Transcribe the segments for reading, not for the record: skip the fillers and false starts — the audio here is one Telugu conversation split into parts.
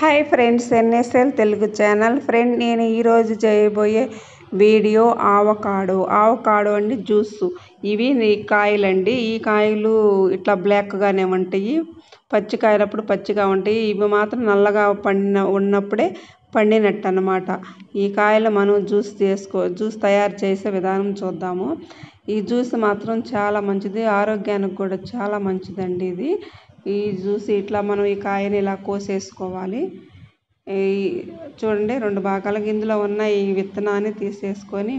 Hi friends, NSL Telugu channel. నేను ఈరోజు చేయబోయే వీడియో ఆవకాడో అండి జ్యూస్. ఇవి కాయలండి. ఈ కాయలు ఇట్లా బ్లాక్గానే ఉంటాయి. పచ్చికాయలప్పుడు పచ్చిగా ఉంటాయి. ఇవి మాత్రం నల్లగా ఉన్నప్పుడే పండినట్టు అన్నమాట. ఈ కాయలు మనం జ్యూస్ తయారు చేసే విధానం చూద్దాము. ఈ జ్యూస్ మాత్రం చాలా మంచిది, ఆరోగ్యానికి కూడా చాలా మంచిదండి. ఈ జ్యూస్ ఇట్లా మనం ఈ కాయని ఇలా కోసేసుకోవాలి. చూడండి, 2 భాగాలుగా ఇందులో ఉన్న ఈ విత్తనాన్ని తీసేసుకొని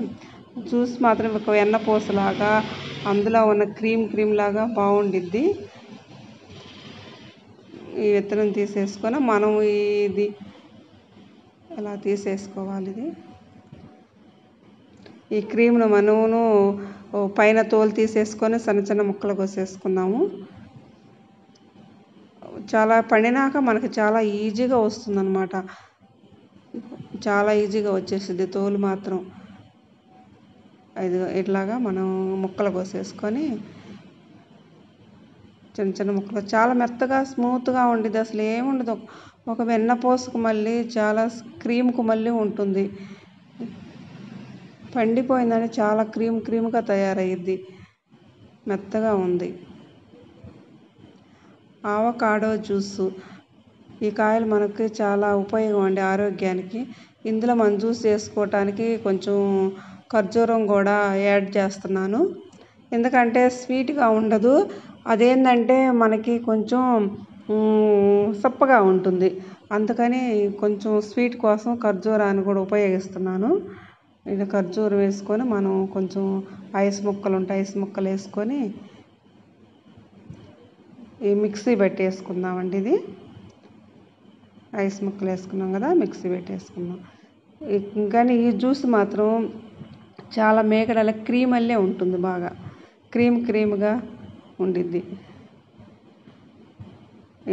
జ్యూస్ మాత్రం ఒక వెన్నపూసలాగా, అందులో ఉన్న క్రీమ్ లాగా బాగుండిద్ది. ఈ విత్తనం తీసేసుకొని మనం ఇది ఇలా తీసేసుకోవాలి. ఈ క్రీమ్ను మనము పైన తోలు తీసేసుకొని చిన్న ముక్కలు కోసేసుకున్నాము. చాలా పండినాక మనకి చాలా ఈజీగా వస్తుందన్నమాట. చాలా ఈజీగా వచ్చేసింది తోలు మాత్రం. ఇట్లాగా మనం ముక్కలు కోసేసుకొని చిన్న ముక్కలు, చాలా మెత్తగా స్మూత్గా ఉండిద్ది. అసలు ఏముండదు. ఒక వెన్నపూసకు మళ్ళీ చాలా క్రీమ్కు మళ్ళీ ఉంటుంది. పండిపోయిందని చాలా క్రీమ్గా తయారయ్యిద్ది. మెత్తగా ఉంది ఆవకాడో జ్యూసు. ఈ కాయలు మనకి చాలా ఉపయోగం అండి ఆరోగ్యానికి. ఇందులో మనం జ్యూస్ చేసుకోవటానికి కొంచెం ఖర్జూరం కూడా యాడ్ చేస్తున్నాను. ఎందుకంటే స్వీట్గా ఉండదు. అదేంటంటే మనకి కొంచెం సప్పగా ఉంటుంది. అందుకని కొంచెం స్వీట్ కోసం ఖర్జూరాన్ని కూడా ఉపయోగిస్తున్నాను. ఇది ఖర్జూరం వేసుకొని మనం కొంచెం ఐస్ ముక్కలు వేసుకొని ఈ మిక్సీ పెట్టేసుకుందామండి. ఇది ఐస్ ముక్కలు వేసుకున్నాం కదా, మిక్సీ పెట్టేసుకుందాం. కానీ ఈ జ్యూస్ మాత్రం చాలా మేగడల క్రీమ్ అల్లే ఉంటుంది. బాగా క్రీమ్గా ఉండిద్ది.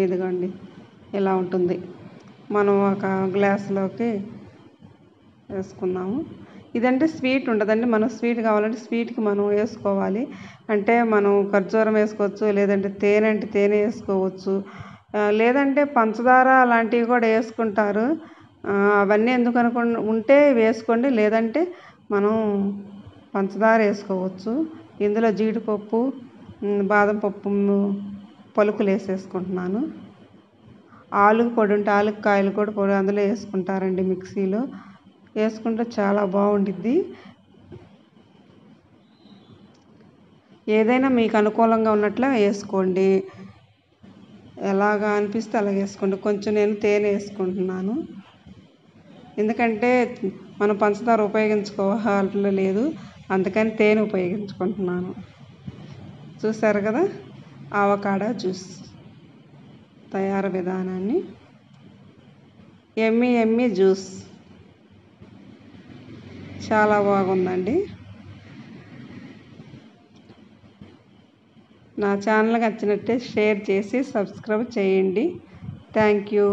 ఇదిగోండి, ఇలా ఉంటుంది. మనం ఒక గ్లాసులోకి వేసుకున్నాము. ఇదంటే స్వీట్ ఉండదండి. మనం స్వీట్ కావాలంటే స్వీట్కి మనం వేసుకోవాలి. అంటే మనం ఖర్జూరం వేసుకోవచ్చు, లేదంటే తేనె వేసుకోవచ్చు, లేదంటే పంచదార అలాంటివి కూడా వేసుకుంటారు. అవన్నీ ఎందుకు ఉంటే వేసుకోండి, లేదంటే మనం పంచదార వేసుకోవచ్చు. ఇందులో జీడిపప్పు, బాదం పప్పు పలుకులు వేసేసుకుంటున్నాను. ఆలుగు పొడి ఉంటే ఆలుకాయలు కూడా పొడి అందులో వేసుకుంటారండి. మిక్సీలో వేసుకుంటే చాలా బాగుండిద్ది. ఏదైనా మీకు అనుకూలంగా ఉన్నట్లు వేసుకోండి. ఎలాగా అనిపిస్తే అలా వేసుకోండి. కొంచెం నేను తేనె వేసుకుంటున్నాను. ఎందుకంటే మనం పంచదార ఉపయోగించుకోవాలి లేదు, అందుకని తేనె ఉపయోగించుకుంటున్నాను. చూసారు కదా ఆవకాడో జ్యూస్ తయారు విధానాన్ని. ఎమ్మి జ్యూస్ చాలా బాగుందండి. నా ఛానల్కి నచ్చినట్టే షేర్ చేసి సబ్స్క్రైబ్ చేయండి. Thank you.